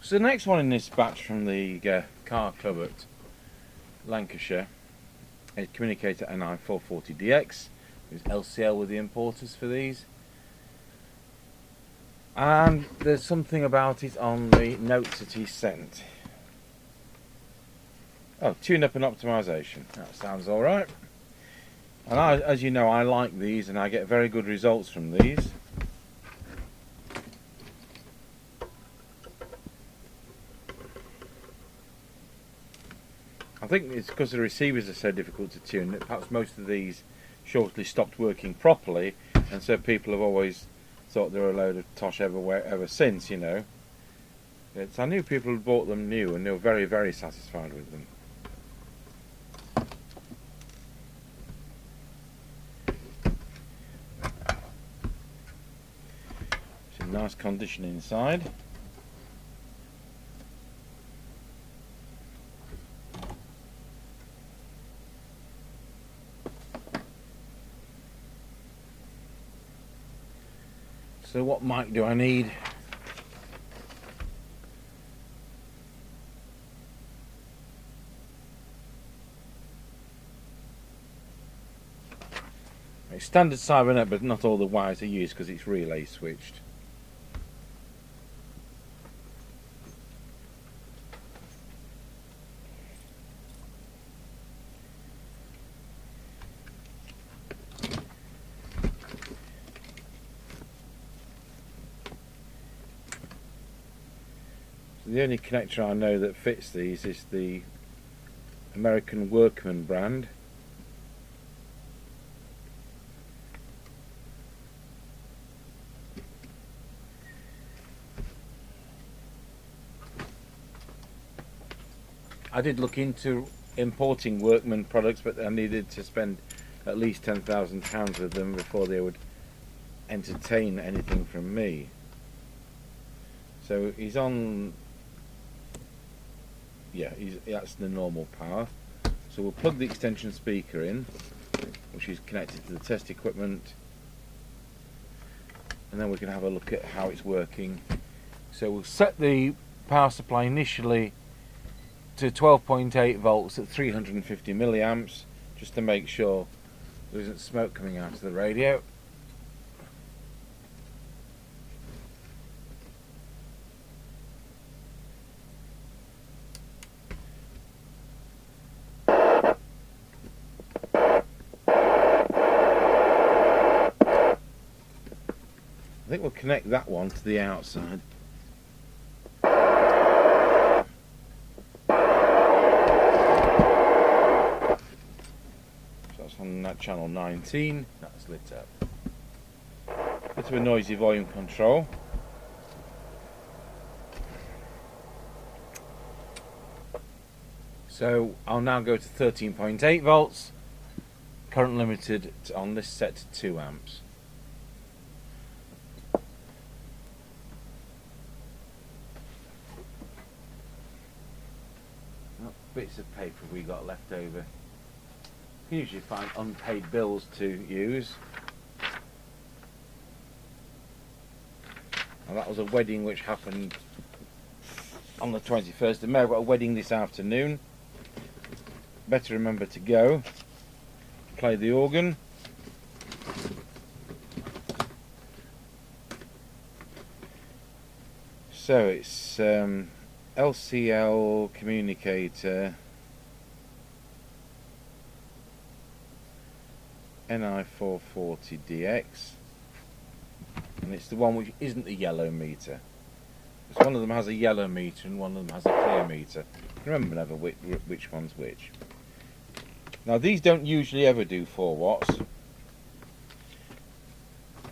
So the next one in this batch from the car club at Lancashire is Communicator NI440DX. It's LCL with the importers for these. And there's something about it on the notes that he sent. Oh, tune up and optimization. That sounds alright. And as you know, I like these and I get very good results from these. I think it's because the receivers are so difficult to tune that perhaps most of these shortly stopped working properly, and so people have always thought they were a load of tosh ever since, you know. I knew people had bought them new and they were very, very satisfied with them. It's in nice condition inside. So what mic do I need? It's standard Cybernet, but not all the wires are used because it's relay switched. The only connector I know that fits these is the American Workman brand. I did look into importing Workman products, but I needed to spend at least £10,000 with them before they would entertain anything from me. So he's on, yeah, that's the normal power. So we'll plug the extension speaker in, which is connected to the test equipment, and then we can have a look at how it's working. So we'll set the power supply initially to 12.8 volts at 350 milliamps, just to make sure there isn't smoke coming out of the radio. I think we'll connect that one to the outside. So that's on that channel 19, that's lit up. Bit of a noisy volume control. So I'll now go to 13.8 volts, current limited on this set to 2 amps. Bits of paper we got left over. You can usually find unpaid bills to use. And that was a wedding which happened on the 21st of May. I've got a wedding this afternoon. Better remember to go. Play the organ. So it's LCL Communicator NI440DX, and it's the one which isn't the yellow meter. Because one of them has a yellow meter and one of them has a clear meter. Remember never which one's which. Now these don't usually ever do 4 watts.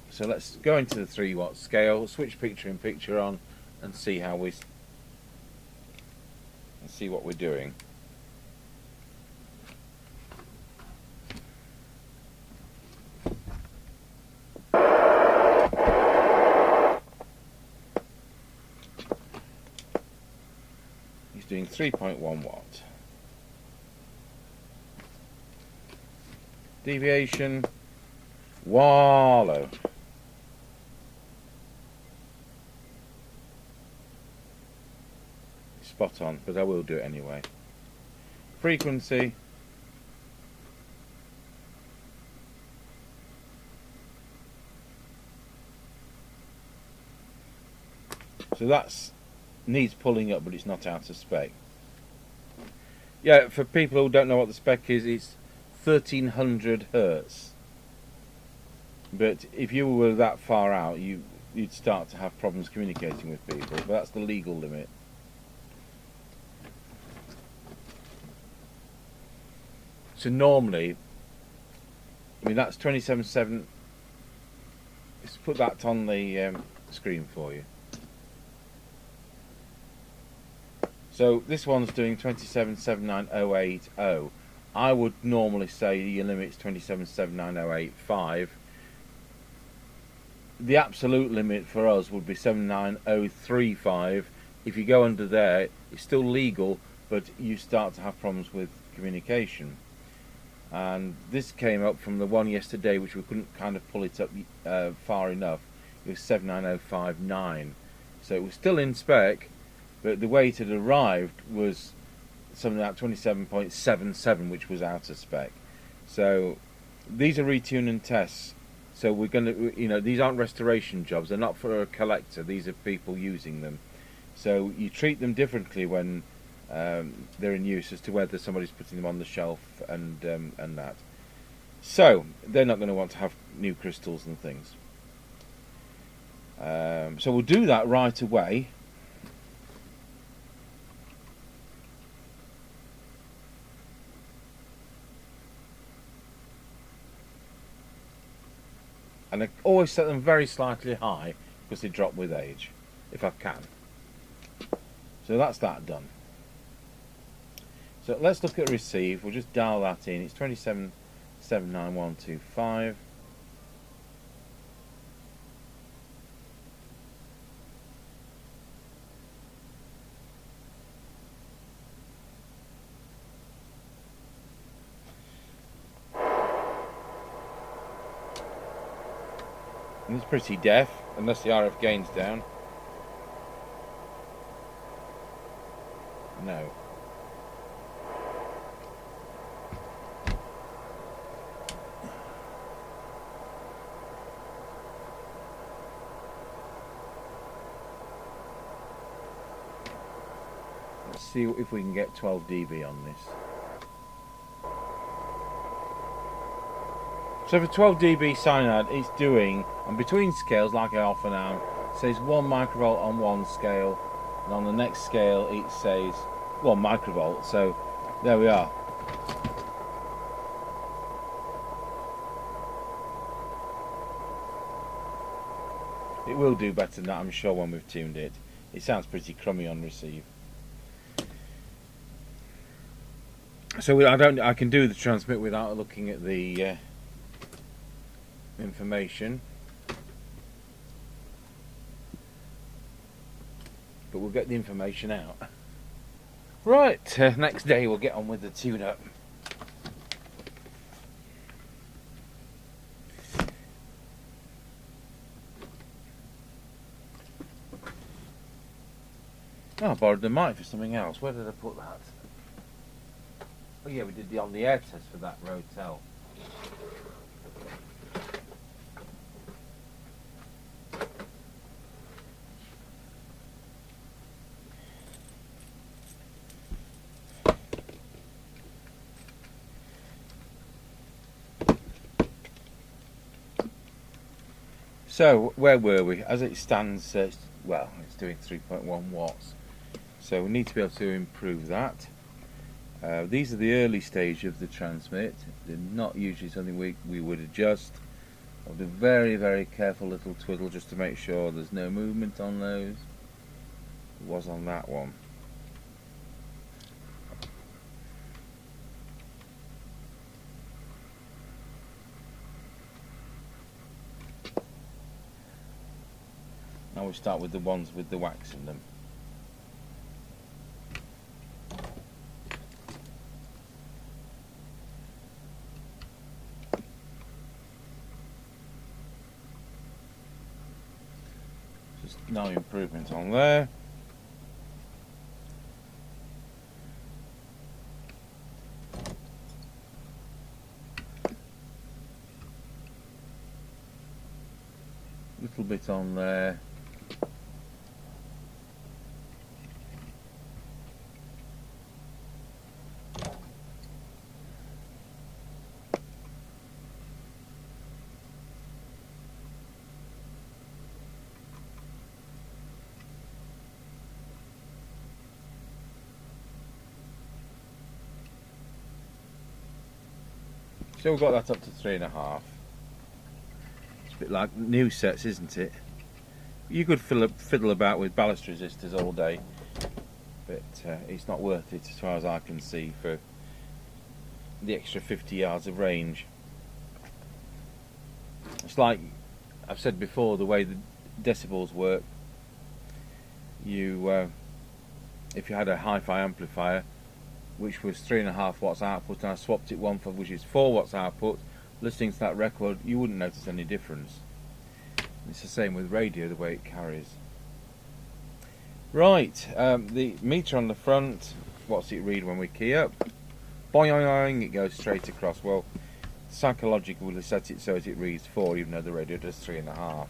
So let's go into the 3 watt scale, switch picture in picture on, and see how we see what we're doing. He's doing 3.1 watt. Deviation, wallow. spot on, but I will do it anyway. Frequency. So that's needs pulling up, but it's not out of spec. Yeah, for people who don't know what the spec is, it's 1300 hertz. But if you were that far out, you'd start to have problems communicating with people. But that's the legal limit. So normally, I mean that's 27.7. Let's put that on the screen for you. So this one's doing 27.79080. I would normally say your limit's 27.79085. The absolute limit for us would be 79035. If you go under there, it's still legal, but you start to have problems with communication. And this came up from the one yesterday, which we couldn't kind of pull it up far enough. It was 79059. So it was still in spec, but the way it had arrived was something like 27.77, which was out of spec. So these are retune and tests. So we're going to, you know, these aren't restoration jobs. They're not for a collector. These are people using them. So you treat them differently when they're in use as to whether somebody's putting them on the shelf and that. So they're not going to want to have new crystals and things. So we'll do that right away. And I always set them very slightly high because they drop with age, if I can. So that's that done. So let's look at receive. We'll just dial that in. It's 27.79125. And it's pretty deaf, unless the RF gain's down. No. Let's see if we can get 12 dB on this. So for 12 dB cyanide, it's doing, and between scales, like I often am, it says 1 microvolt on one scale, and on the next scale it says 1 microvolt. So there we are. It will do better than that, I'm sure, when we've tuned it. It sounds pretty crummy on receive. So I can do the transmit without looking at the information, but we'll get the information out. Right, next day we'll get on with the tune-up. Oh, I borrowed the mic for something else. Where did I put that? Oh yeah, we did the on-the-air test for that Rotel. So where were we? As it stands, well, it's doing 3.1 watts. So we need to be able to improve that. These are the early stage of the transmit. They're not usually something we would adjust. I'll do very, very careful little twiddle just to make sure there's no movement on those. It was on that one. Now we start with the ones with the wax in them. Just no improvement on there. little bit on there. Still got that up to 3.5. It's a bit like new sets, isn't it? You could fiddle about with ballast resistors all day, but it's not worth it as far as I can see for the extra 50 yards of range. It's like I've said before, the way the decibels work. You, if you had a hi-fi amplifier which was 3.5 watts output, and I swapped it one for which is 4 watts output, listening to that record, you wouldn't notice any difference. It's the same with radio, the way it carries. Right, the meter on the front, what's it read when we key up? Boing, it goes straight across. Well, psychologically we'll set it so as it reads 4, even though the radio does 3.5.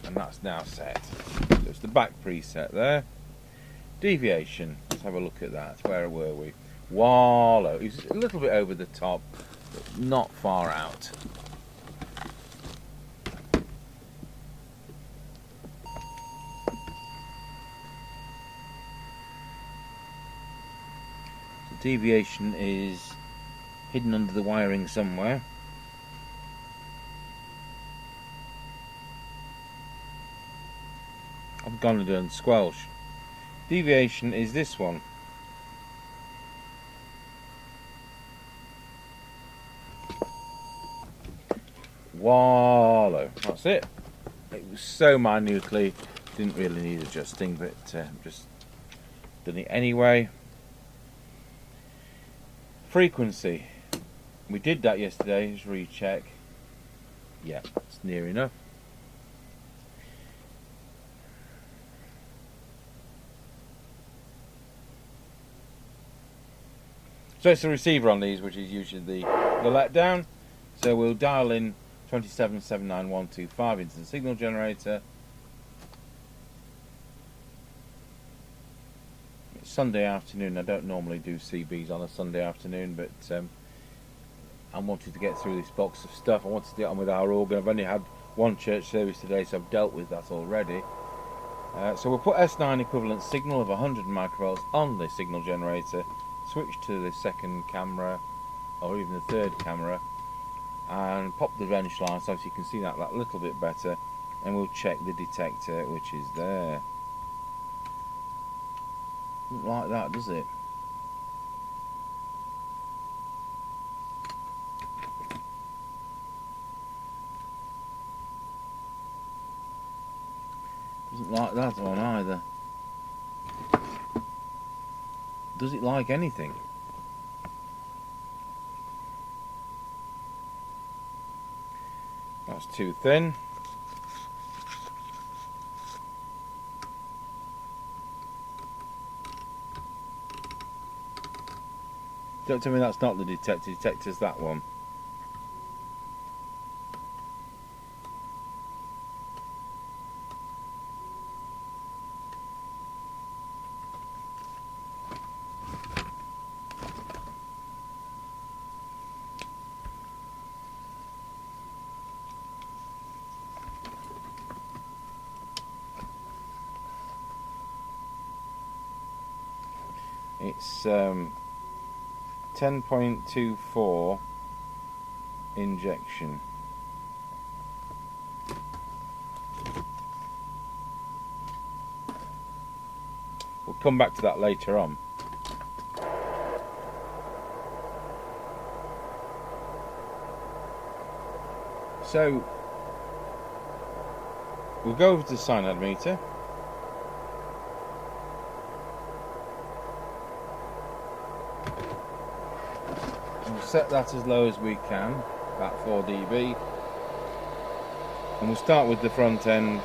And that's now set. So it's the back preset there. Deviation, let's have a look at that. Where were we? Wallow. It's a little bit over the top, but not far out. So deviation is hidden under the wiring somewhere. I've gone and done squelch. Deviation is this one. Wallow. That's it. It was so minutely, didn't really need adjusting, but just done it anyway. Frequency. We did that yesterday. Just recheck. Yeah, it's near enough. So it's the receiver on these, which is usually the letdown. So we'll dial in 2779125 into the signal generator. It's Sunday afternoon. I don't normally do CBs on a Sunday afternoon, but I wanted to get through this box of stuff. I wanted to get on with our organ. I've only had one church service today, so I've dealt with that already. So we'll put S9 equivalent signal of 100 microvolts on the signal generator. Switch to the second camera or even the third camera and pop the bench light so you can see that little bit better, and we'll check the detector, which is there. Doesn't like that, does it? Doesn't like that one either. Does it like anything? That's too thin. Don't tell me that's not the detector. Detector's that one. It's 10.24 injection. We'll come back to that later on. So we'll go over to the cyanide meter. Set that as low as we can, about 4 dB, and we'll start with the front end.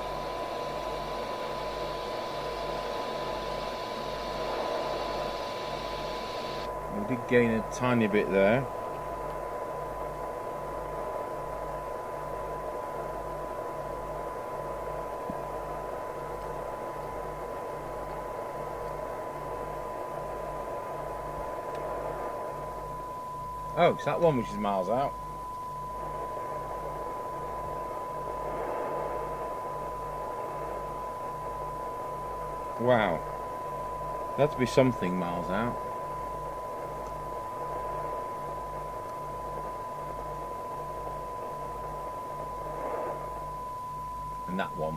We did gain a tiny bit there. Oh, it's that one which is miles out. Wow. That'd be something miles out. And that one.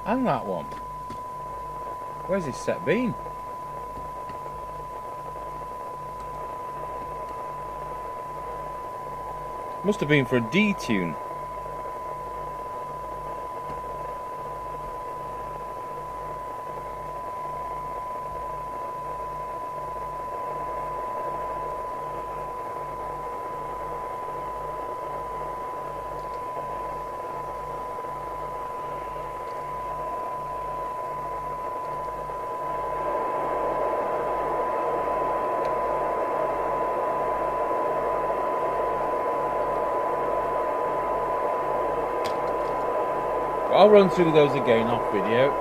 And that one. Where's this set been? Must have been for a D-tune. I'll run through those again off video.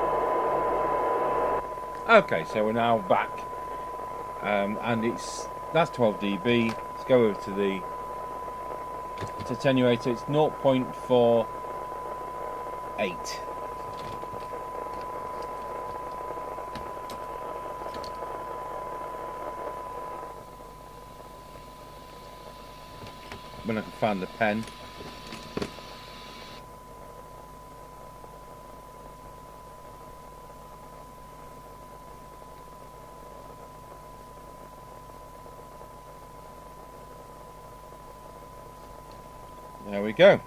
Okay, so we're now back, and that's 12 dB. Let's go over to the attenuator. It's 0.48. When I can find the pen. There we go.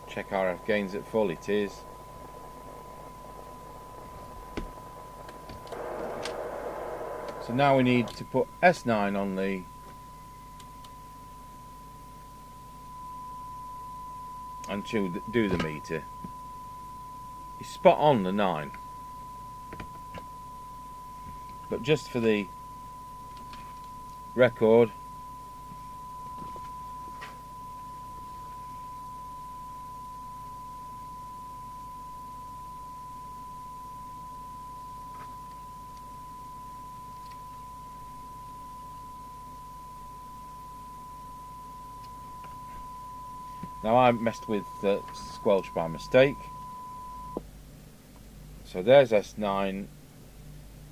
Check RF gains at full, it is. So now we need to put S9 on the and do the meter. It's spot on the 9. But just for the record, now I messed with the squelch by mistake. So there's S9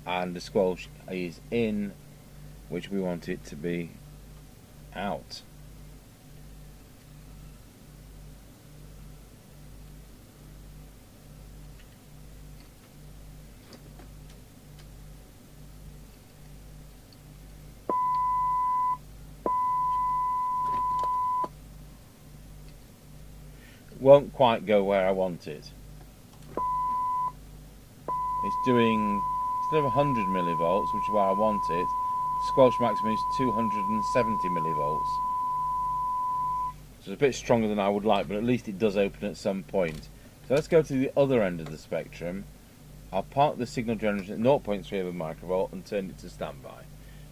and the squelch is in, which we want it to be out. Won't quite go where I want it. It's doing, instead of 100 millivolts, which is where I want it, the squelch maximum is 270 millivolts. So it's a bit stronger than I would like, but at least it does open at some point. So let's go to the other end of the spectrum. I'll park the signal generator at 0.3 of a microvolt and turn it to standby.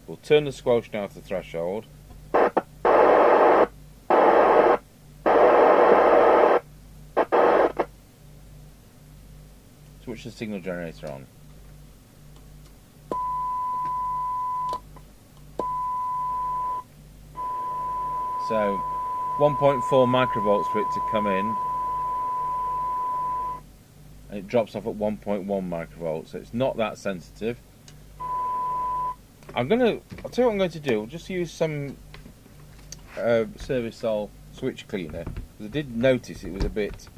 We'll turn the squelch now to threshold. Switch the signal generator on. So 1.4 microvolts for it to come in, and it drops off at 1.1 microvolts, so it's not that sensitive. I'll tell you what I'm going to do. I'll just use some service sol switch cleaner, because I did notice it was a bit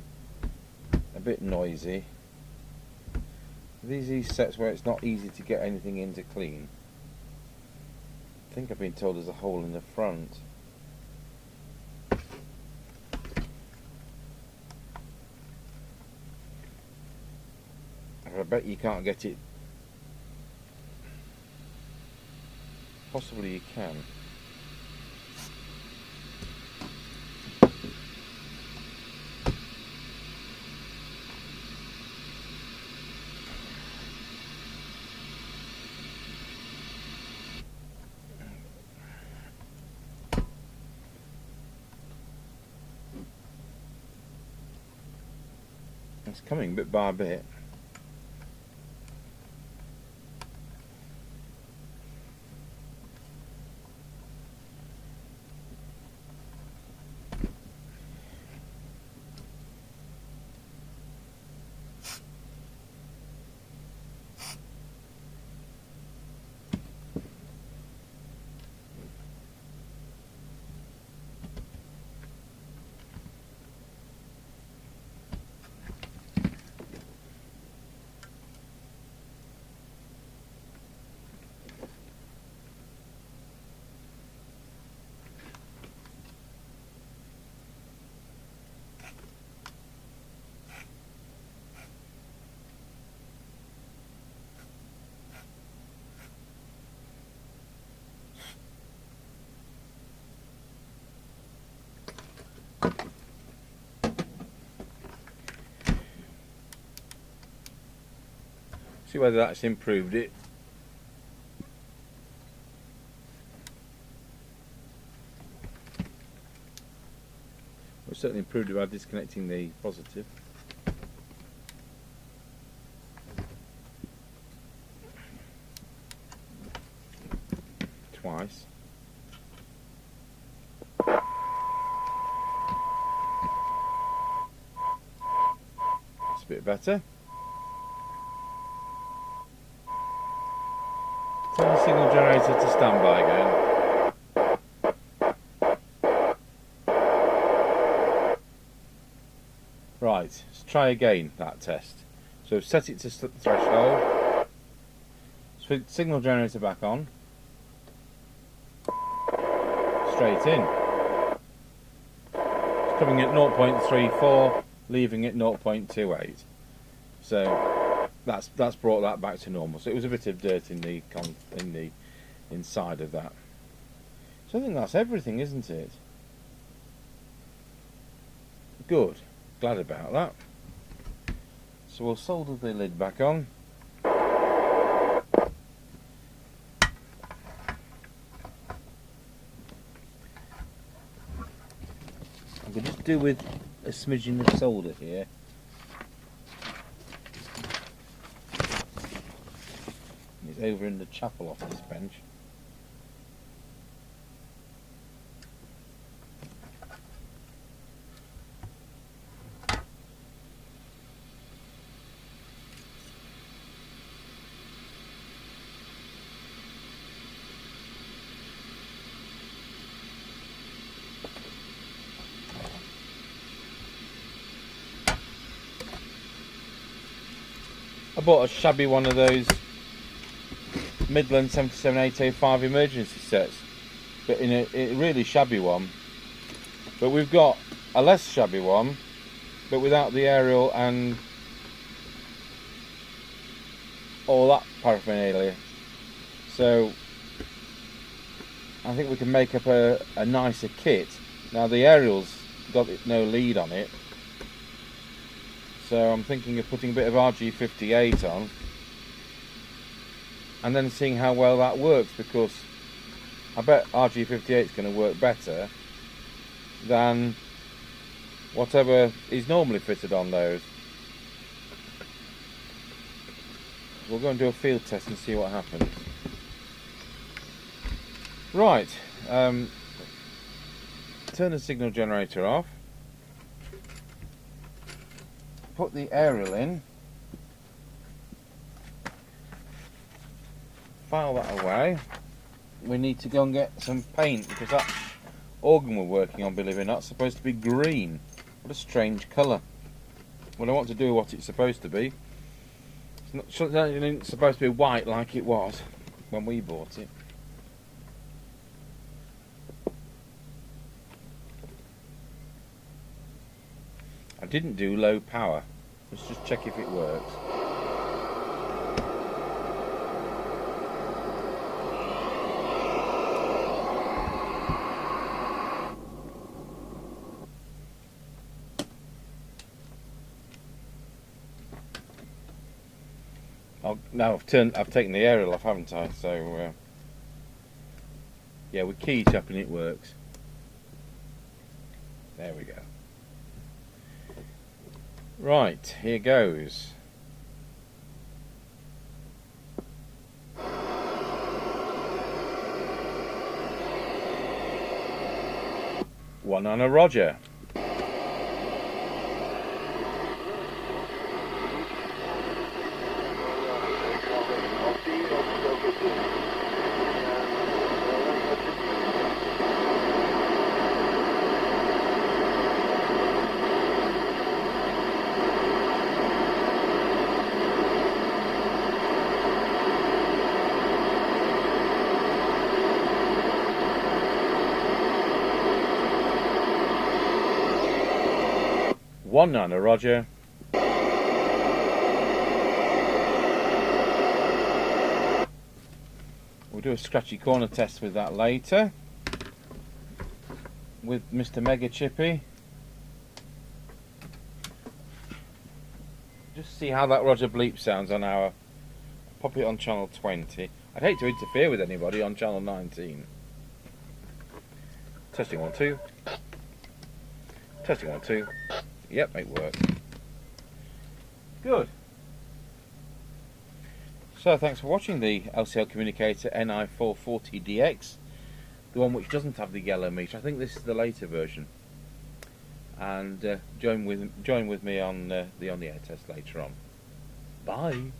noisy. These sets where it's not easy to get anything in to clean. I think I've been told there's a hole in the front. I bet you can't get it. Possibly you can. It's coming bit by bit. See whether that's improved it. Well, certainly improved it by disconnecting the positive. Twice. It's a bit better. Turn the signal generator to standby again. Right, let's try again that test. So set it to threshold. Signal generator back on. Straight in. It's coming at 0.34, leaving at 0.28. So that's brought that back to normal. So it was a bit of dirt in the inside of that. So I think that's everything, isn't it? Good. Glad about that. So we'll solder the lid back on. I can just do with a smidgen of solder here. It's over in the chapel office bench. I bought a shabby one of those Midland 77805 emergency sets, but in a really shabby one. But we've got a less shabby one, but without the aerial and all that paraphernalia. So I think we can make up a nicer kit. Now the aerial's got no lead on it, so I'm thinking of putting a bit of RG58 on and then seeing how well that works, because I bet RG58 is going to work better than whatever is normally fitted on those. We'll go and do a field test and see what happens. Right, turn the signal generator off, put the aerial in, file that away. We need to go and get some paint, because that organ we're working on, believe it or not, is supposed to be green. What a strange colour. Well, I want to do what it's supposed to be. It's not supposed to be white like it was when we bought it. I didn't do low power. Let's just check if it works. Now I've taken the aerial off, haven't I? So yeah, we key it up and it works. There we go. Right, here goes. One on a Roger. One on a Roger. We'll do a scratchy corner test with that later, with Mr. Mega Chippy. Just see how that Roger bleep sounds on our... Pop it on channel 20. I'd hate to interfere with anybody on channel 19. Testing 1 2. Testing 1 2. Yep, it worked. Good. So thanks for watching the LCL Communicator NI440DX, the one which doesn't have the yellow meter. I think this is the later version. And join with me on the on-the-air test later on. Bye.